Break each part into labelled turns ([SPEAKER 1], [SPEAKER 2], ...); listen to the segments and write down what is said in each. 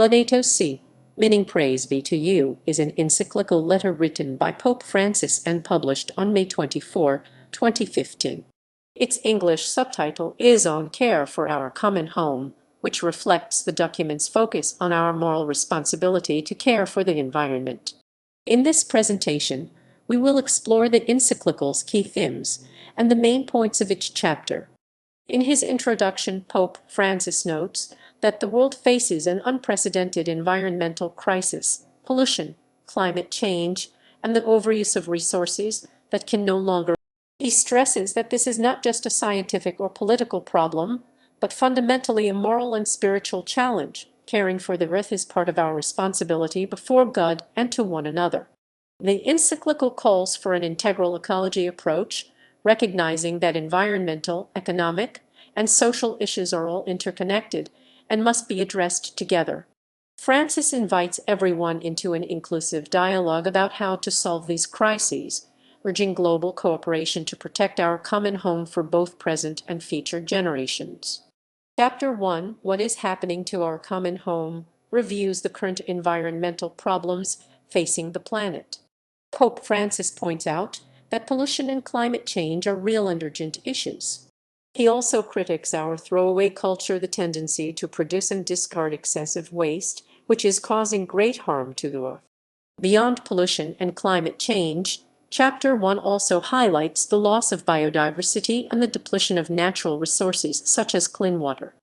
[SPEAKER 1] Laudato Si, meaning praise be to you, is an encyclical letter written by Pope Francis and published on May 24, 2015. Its English subtitle is On Care for Our Common Home, which reflects the document's focus on our moral responsibility to care for the environment. In this presentation, we will explore the encyclical's key themes and the main points of each chapter. In his introduction, Pope Francis notes that the world faces an unprecedented environmental crisis, pollution, climate change, and the overuse of resources that can no longer. He stresses that this is not just a scientific or political problem, but fundamentally a moral and spiritual challenge. Caring for the earth is part of our responsibility before God and to one another. The encyclical calls for an integral ecology approach, recognizing that environmental, economic, and social issues are all interconnected and must be addressed together. Francis invites everyone into an inclusive dialogue about how to solve these crises, urging global cooperation to protect our common home for both present and future generations. Chapter 1, What is Happening to Our Common Home, reviews the current environmental problems facing the planet. Pope Francis points out that pollution and climate change are real and urgent issues. He also critiques our throwaway culture, the tendency to produce and discard excessive waste, which is causing great harm to the earth. Beyond pollution and climate change, Chapter 1 also highlights the loss of biodiversity and the depletion of natural resources such as clean water.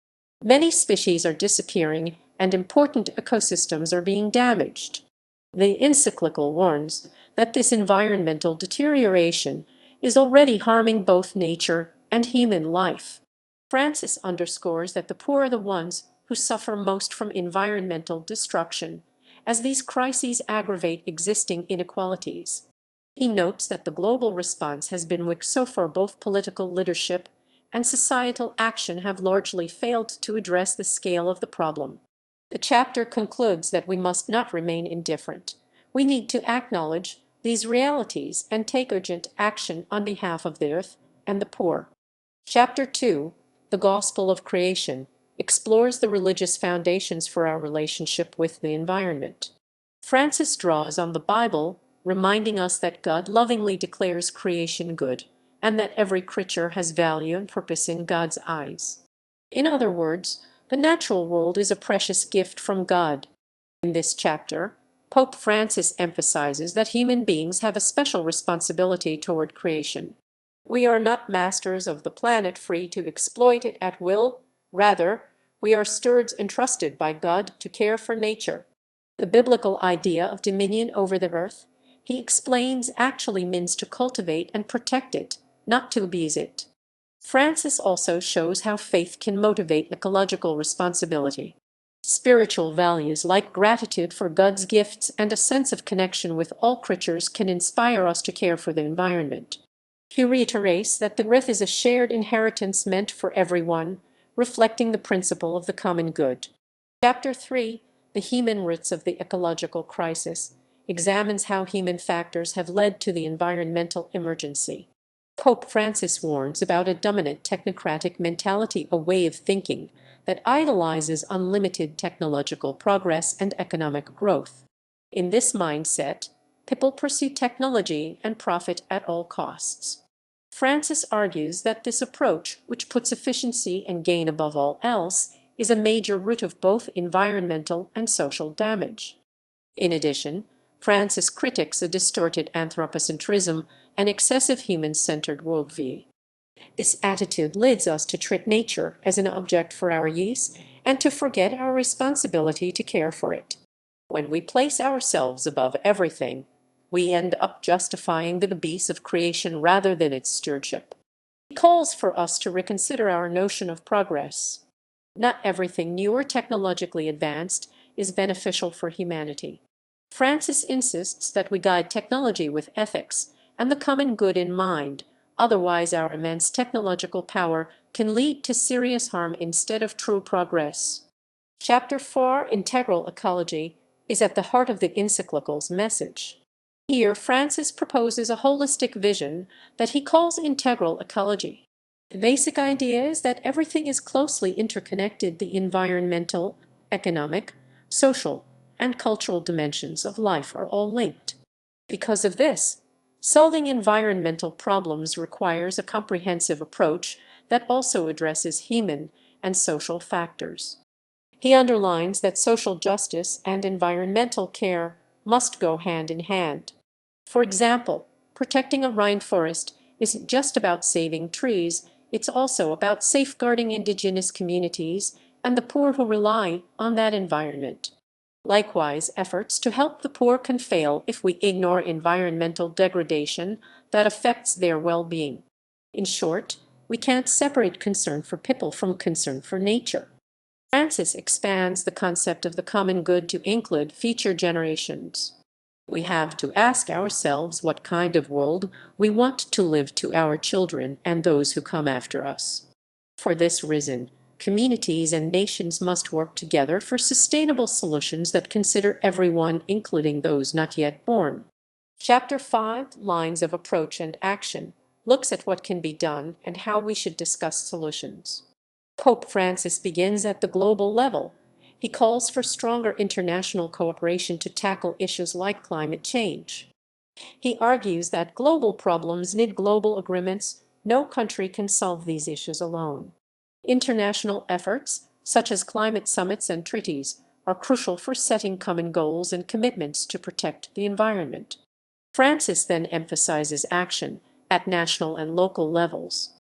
[SPEAKER 1] Many species are disappearing and important ecosystems are being damaged. The encyclical warns that this environmental deterioration is already harming both nature and human life. Francis underscores that the poor are the ones who suffer most from environmental destruction, as these crises aggravate existing inequalities. He notes that the global response has been weak so far. Both political leadership and societal action have largely failed to address the scale of the problem. The chapter concludes that we must not remain indifferent. We need to acknowledge these realities and take urgent action on behalf of the earth and the poor. Chapter 2, The Gospel of Creation, explores the religious foundations for our relationship with the environment. Francis draws on the Bible, reminding us that God lovingly declares creation good, and that every creature has value and purpose in God's eyes. In other words, the natural world is a precious gift from God. In this chapter, Pope Francis emphasizes that human beings have a special responsibility toward creation. We are not masters of the planet free to exploit it at will. Rather, we are stewards entrusted by God to care for nature. The biblical idea of dominion over the earth, he explains, actually means to cultivate and protect it, not to abuse it. Francis also shows how faith can motivate ecological responsibility. Spiritual values like gratitude for God's gifts and a sense of connection with all creatures can inspire us to care for the environment. He reiterates that the earth is a shared inheritance meant for everyone, reflecting the principle of the common good. Chapter 3, The Human Roots of the Ecological Crisis, examines how human factors have led to the environmental emergency. Pope Francis warns about a dominant technocratic mentality, a way of thinking that idolizes unlimited technological progress and economic growth. In this mindset, people pursue technology and profit at all costs. Francis argues that this approach, which puts efficiency and gain above all else, is a major root of both environmental and social damage. In addition, Francis critiques a distorted anthropocentrism and excessive human-centered worldview. This attitude leads us to treat nature as an object for our use and to forget our responsibility to care for it. When we place ourselves above everything, we end up justifying the abuse of creation rather than its stewardship. He calls for us to reconsider our notion of progress. Not everything new or technologically advanced is beneficial for humanity. Francis insists that we guide technology with ethics and the common good in mind, otherwise our immense technological power can lead to serious harm instead of true progress. Chapter 4, Integral Ecology, is at the heart of the encyclical's message. Here, Francis proposes a holistic vision that he calls integral ecology. The basic idea is that everything is closely interconnected: the environmental, economic, social, and cultural dimensions of life are all linked. Because of this, solving environmental problems requires a comprehensive approach that also addresses human and social factors. He underlines that social justice and environmental care must go hand in hand. For example, protecting a rainforest isn't just about saving trees, it's also about safeguarding indigenous communities and the poor who rely on that environment. Likewise, efforts to help the poor can fail if we ignore environmental degradation that affects their well-being. In short, we can't separate concern for people from concern for nature. Francis expands the concept of the common good to include future generations. We have to ask ourselves what kind of world we want to live to our children and those who come after us. For this reason, communities and nations must work together for sustainable solutions that consider everyone, including those not yet born. Chapter 5, Lines of Approach and Action, looks at what can be done and how we should discuss solutions. Pope Francis begins at the global level. He calls for stronger international cooperation to tackle issues like climate change. He argues that global problems need global agreements. No country can solve these issues alone. International efforts, such as climate summits and treaties, are crucial for setting common goals and commitments to protect the environment. Francis then emphasizes action at national and local levels.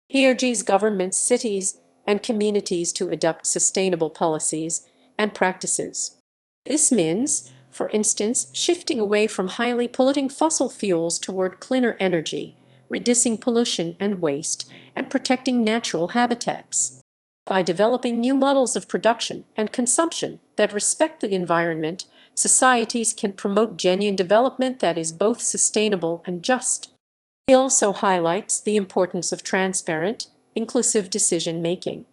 [SPEAKER 1] He urges governments, cities, and communities to adopt sustainable policies and practices. This means, for instance, shifting away from highly polluting fossil fuels toward cleaner energy, reducing pollution and waste, and protecting natural habitats. By developing new models of production and consumption that respect the environment, societies can promote genuine development that is both sustainable and just. He also highlights the importance of transparent, inclusive decision-making.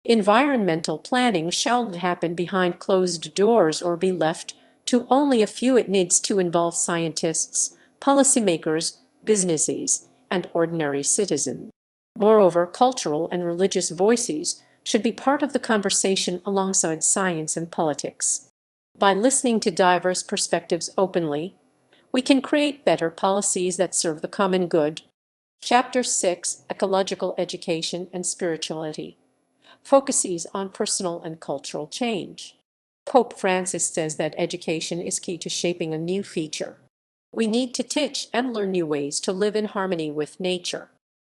[SPEAKER 1] Environmental planning shall happen behind closed doors or be left to only a few. It needs to involve scientists, policymakers, businesses, and ordinary citizens. Moreover, cultural and religious voices should be part of the conversation alongside science and politics. By listening to diverse perspectives openly, we can create better policies that serve the common good. Chapter 6, Ecological Education and Spirituality, focuses on personal and cultural change. Pope Francis says that education is key to shaping a new future. We need to teach and learn new ways to live in harmony with nature.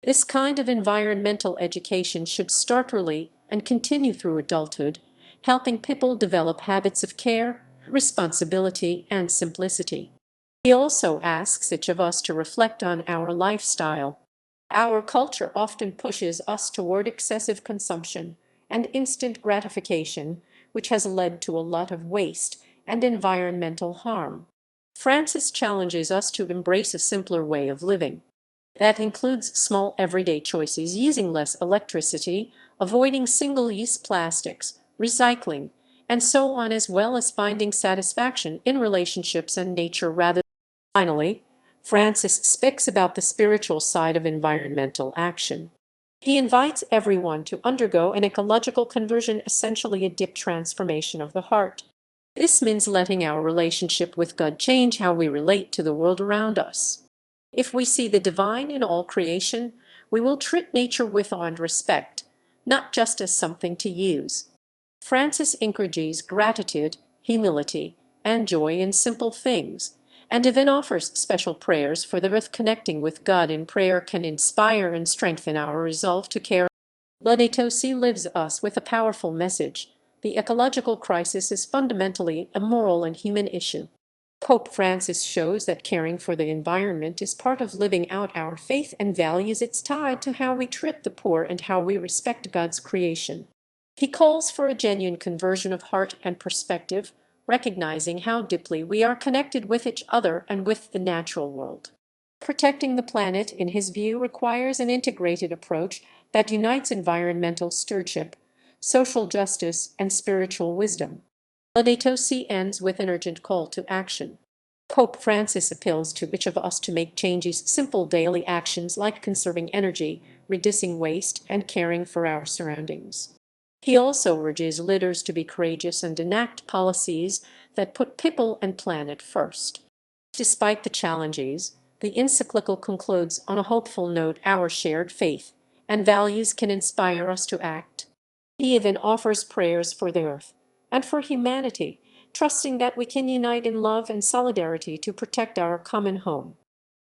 [SPEAKER 1] This kind of environmental education should start early and continue through adulthood, helping people develop habits of care, responsibility, and simplicity. He also asks each of us to reflect on our lifestyle. Our culture often pushes us toward excessive consumption and instant gratification, which has led to a lot of waste and environmental harm. Francis challenges us to embrace a simpler way of living. That includes small everyday choices, using less electricity, avoiding single-use plastics, recycling, and so on, as well as finding satisfaction in relationships and nature rather. Finally, Francis speaks about the spiritual side of environmental action. He invites everyone to undergo an ecological conversion, essentially a deep transformation of the heart. This means letting our relationship with God change how we relate to the world around us. If we see the divine in all creation, we will treat nature with awe and respect, not just as something to use. Francis encourages gratitude, humility, and joy in simple things, and even offers special prayers for the earth. Connecting with God in prayer can inspire and strengthen our resolve to care. Laudato Si leaves us with a powerful message. The ecological crisis is fundamentally a moral and human issue. Pope Francis shows that caring for the environment is part of living out our faith and values. It's tied to how we treat the poor and how we respect God's creation. He calls for a genuine conversion of heart and perspective, recognizing how deeply we are connected with each other and with the natural world. Protecting the planet, in his view, requires an integrated approach that unites environmental stewardship, social justice, and spiritual wisdom. Laudato Si ends with an urgent call to action. Pope Francis appeals to each of us to make changes, simple daily actions like conserving energy, reducing waste, and caring for our surroundings. He also urges leaders to be courageous and enact policies that put people and planet first. Despite the challenges, the encyclical concludes on a hopeful note: our shared faith and values can inspire us to act. He even offers prayers for the earth and for humanity, trusting that we can unite in love and solidarity to protect our common home.